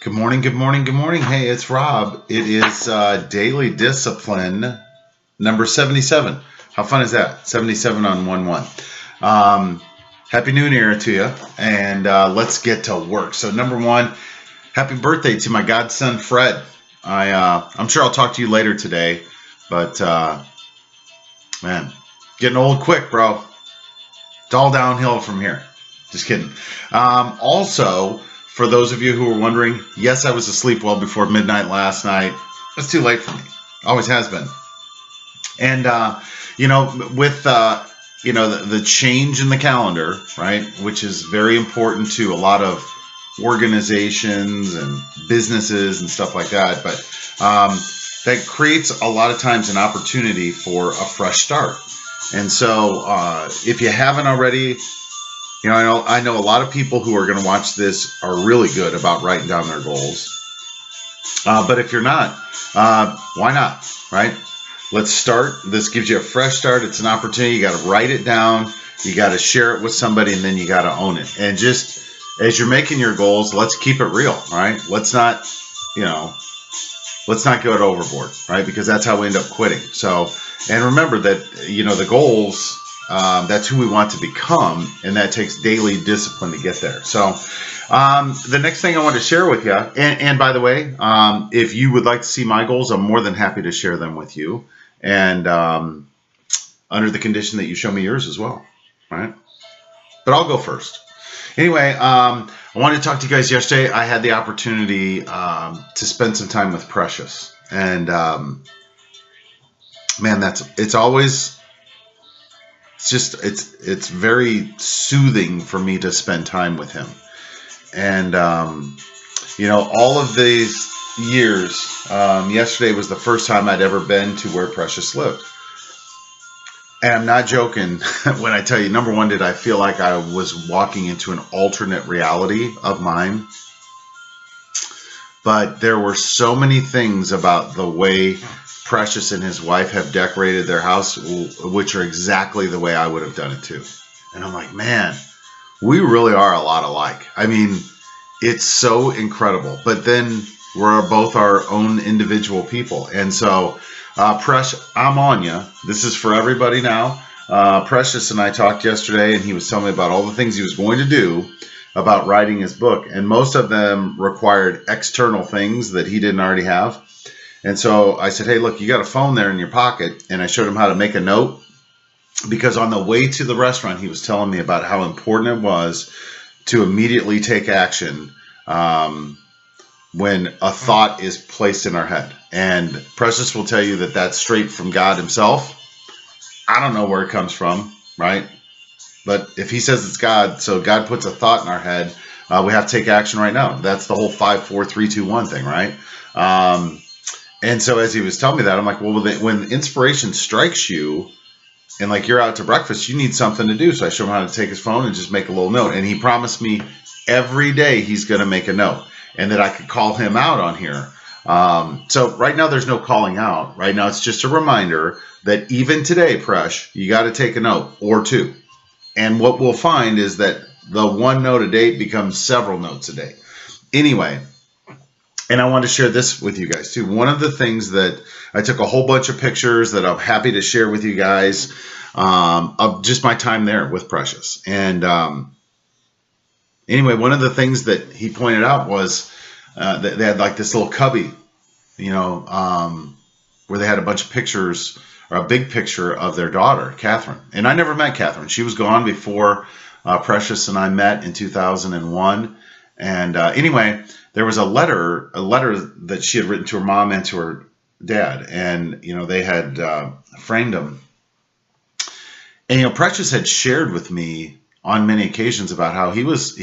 Good morning, good morning, good morning. Hey, it's Rob. It is Daily Discipline number 77. How fun is that? 77 on 1-1. Happy New Year to you, and let's get to work. So number one, happy birthday to my godson, Fred. I'm sure I'll talk to you later today, but man, getting old quick, bro. It's all downhill from here. Just kidding. Also, for those of you who were wondering, yes, I was asleep well before midnight last night. It's too late for me. Always has been. And, with, the change in the calendar, right, which is very important to a lot of organizations and businesses and stuff like that. But that creates a lot of times an opportunity for a fresh start. And so if you haven't already, I know a lot of people who are going to watch this are really good about writing down their goals. But if you're not, why not, right? Let's start. This gives you a fresh start. It's an opportunity. You got to write it down. You got to share it with somebody, and then you got to own it. And just as you're making your goals, let's keep it real, all right? Let's not go it overboard, right? Because that's how we end up quitting. So, and remember that, the goals, that's who we want to become, and that takes daily discipline to get there. So the next thing I want to share with you, and by the way, if you would like to see my goals, I'm more than happy to share them with you, and under the condition that you show me yours as well, right? But I'll go first. Anyway, I wanted to talk to you guys yesterday. I had the opportunity to spend some time with Precious, and man, it's very soothing for me to spend time with him. And, all of these years, yesterday was the first time I'd ever been to where Precious lived. And I'm not joking when I tell you, number one, did I feel like I was walking into an alternate reality of mine? But there were so many things about the way Precious and his wife have decorated their house, which are exactly the way I would have done it too. And I'm like, man, we really are a lot alike. I mean, it's so incredible. But then we're both our own individual people. And so, Precious, I'm on you. This is for everybody now. Precious and I talked yesterday, and he was telling me about all the things he was going to do about writing his book. And most of them required external things that he didn't already have. And so I said, hey, look, you got a phone there in your pocket. And I showed him how to make a note, because on the way to the restaurant, he was telling me about how important it was to immediately take action when a thought is placed in our head. And Precious will tell you that that's straight from God himself. I don't know where it comes from, right? But if he says it's God, so God puts a thought in our head, we have to take action right now. That's the whole 5, 4, 3, 2, 1 thing, right? And so as he was telling me that, I'm like, well, when inspiration strikes you and like you're out to breakfast, you need something to do. So I showed him how to take his phone and just make a little note. And he promised me every day he's going to make a note and that I could call him out on here. So right now there's no calling out. Right now it's just a reminder that even today, Presh, you got to take a note or two. And what we'll find is that the one note a day becomes several notes a day. Anyway, and I want to share this with you guys too. One of the things that I took a whole bunch of pictures that I'm happy to share with you guys of just my time there with Precious. And anyway, one of the things that he pointed out was that they had like this little cubby, where they had a bunch of pictures, or a big picture of their daughter, Catherine. And I never met Catherine. She was gone before Precious and I met in 2001. And anyway, there was a letter that she had written to her mom and to her dad, and they had framed them. And Precious had shared with me on many occasions about how he was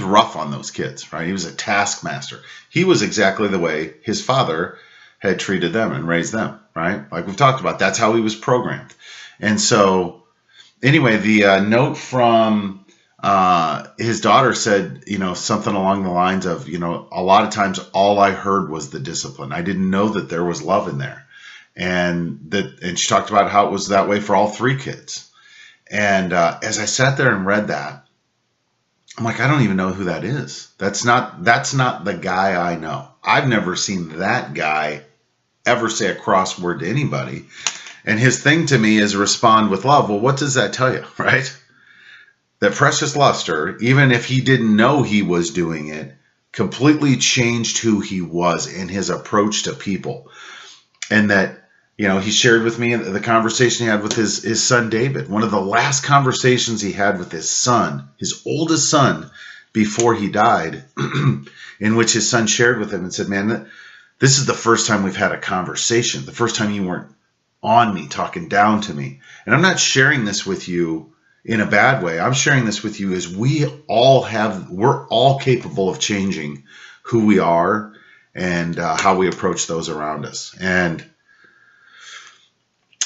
rough on those kids, right? He was a taskmaster. He was exactly the way his father had treated them and raised them, right? Like we've talked about, that's how he was programmed. And so anyway, the note from his daughter said, something along the lines of, a lot of times all I heard was the discipline. I didn't know that there was love in there. And she talked about how it was that way for all three kids. And as I sat there and read that, I'm like, I don't even know who that is. That's not the guy I know. I've never seen that guy ever say a cross word to anybody. And his thing to me is respond with love. Well, what does that tell you, right? That Precious Luster, even if he didn't know he was doing it, completely changed who he was in his approach to people. And that, he shared with me the conversation he had with his son, David. One of the last conversations he had with his son, his oldest son, before he died, in which his son shared with him and said, man, this is the first time we've had a conversation. The first time you weren't on me, talking down to me. And I'm not sharing this with you in a bad way. I'm sharing this with you as we're all capable of changing who we are and how we approach those around us. And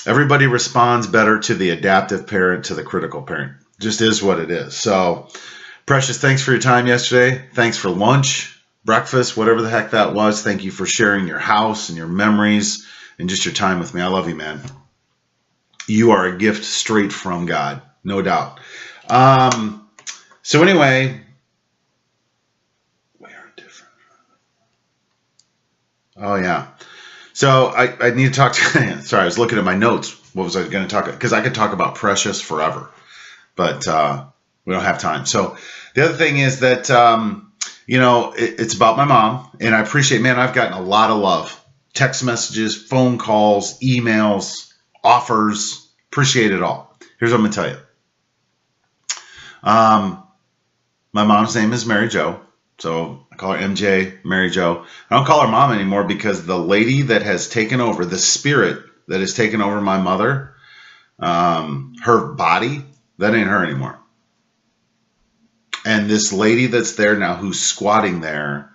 everybody responds better to the adaptive parent, to the critical parent. Just is what it is. So, Precious, thanks for your time yesterday. Thanks for lunch, breakfast, whatever the heck that was. Thank you for sharing your house and your memories and just your time with me. I love you, man. You are a gift straight from God, no doubt. So anyway, we are different. Oh, yeah. So I need to talk to, sorry, I was looking at my notes. What was I going to talk about? Because I could talk about Precious forever, but we don't have time. So the other thing is that, it's about my mom, and I appreciate, man, I've gotten a lot of love. Text messages, phone calls, emails, offers, appreciate it all. Here's what I'm going to tell you. My mom's name is Mary Jo. So I call her MJ, Mary Jo. I don't call her mom anymore because the lady that has taken over, the spirit that has taken over my mother, her body, that ain't her anymore. And this lady that's there now who's squatting there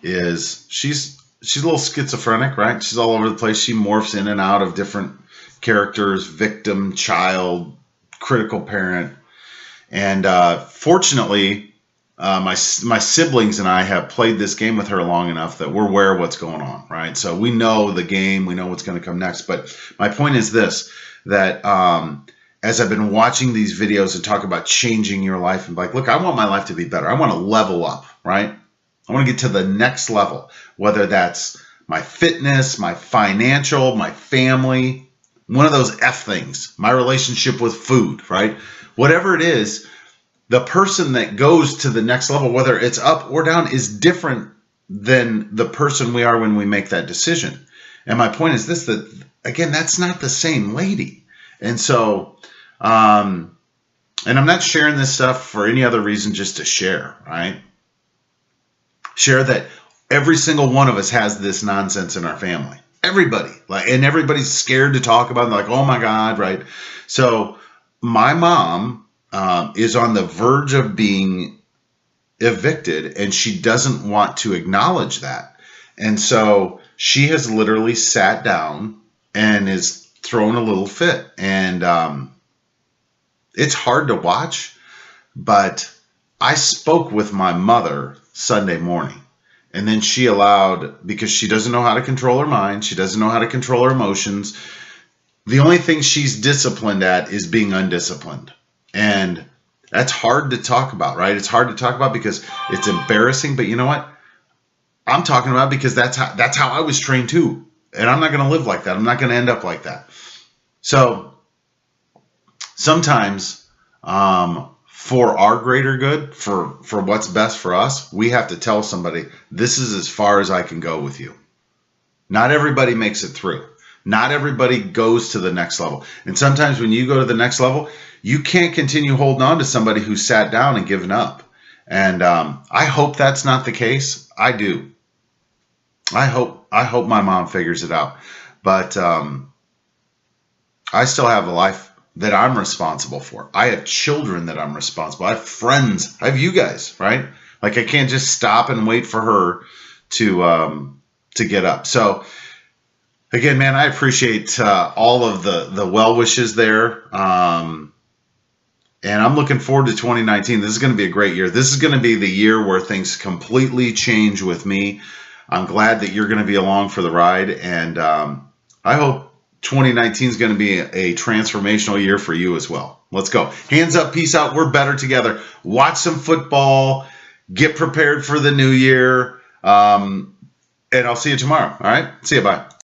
she's a little schizophrenic, right? She's all over the place. She morphs in and out of different characters, victim, child, critical parent. And fortunately, my siblings and I have played this game with her long enough that we're aware of what's going on, right? So we know the game. We know what's going to come next. But my point is this, that as I've been watching these videos and talk about changing your life and like, look, I want my life to be better. I want to level up, right? I want to get to the next level, whether that's my fitness, my financial, my family, one of those F things, my relationship with food, right? Whatever it is, the person that goes to the next level, whether it's up or down, is different than the person we are when we make that decision. And my point is this, that, again, that's not the same lady. And so, and I'm not sharing this stuff for any other reason, just to share, right? Share that every single one of us has this nonsense in our family. Everybody, and everybody's scared to talk about it. They're like, oh my God, right? So my mom is on the verge of being evicted, and she doesn't want to acknowledge that. And so she has literally sat down and is throwing a little fit. And it's hard to watch, but I spoke with my mother Sunday morning, and then she allowed, because she doesn't know how to control her mind, she doesn't know how to control her emotions. The only thing she's disciplined at is being undisciplined. And that's hard to talk about, right? It's hard to talk about because it's embarrassing, but you know what? I'm talking about because that's how I was trained too. And I'm not going to live like that. I'm not going to end up like that. So sometimes, for our greater good, for what's best for us, we have to tell somebody, this is as far as I can go with you. Not everybody makes it through. Not everybody goes to the next level. And sometimes when you go to the next level, you can't continue holding on to somebody who sat down and given up. And I hope that's not the case. I do. I hope my mom figures it out. But I still have a life that I'm responsible for. I have children that I'm responsible. I have friends. I have you guys, right? Like I can't just stop and wait for her to get up. So again, man, I appreciate all of the well wishes there. And I'm looking forward to 2019. This is going to be a great year. This is going to be the year where things completely change with me. I'm glad that you're going to be along for the ride. And I hope 2019 is going to be a transformational year for you as well. Let's go. Hands up, peace out. We're better together. Watch some football. Get prepared for the new year. And I'll see you tomorrow. All right? See you. Bye.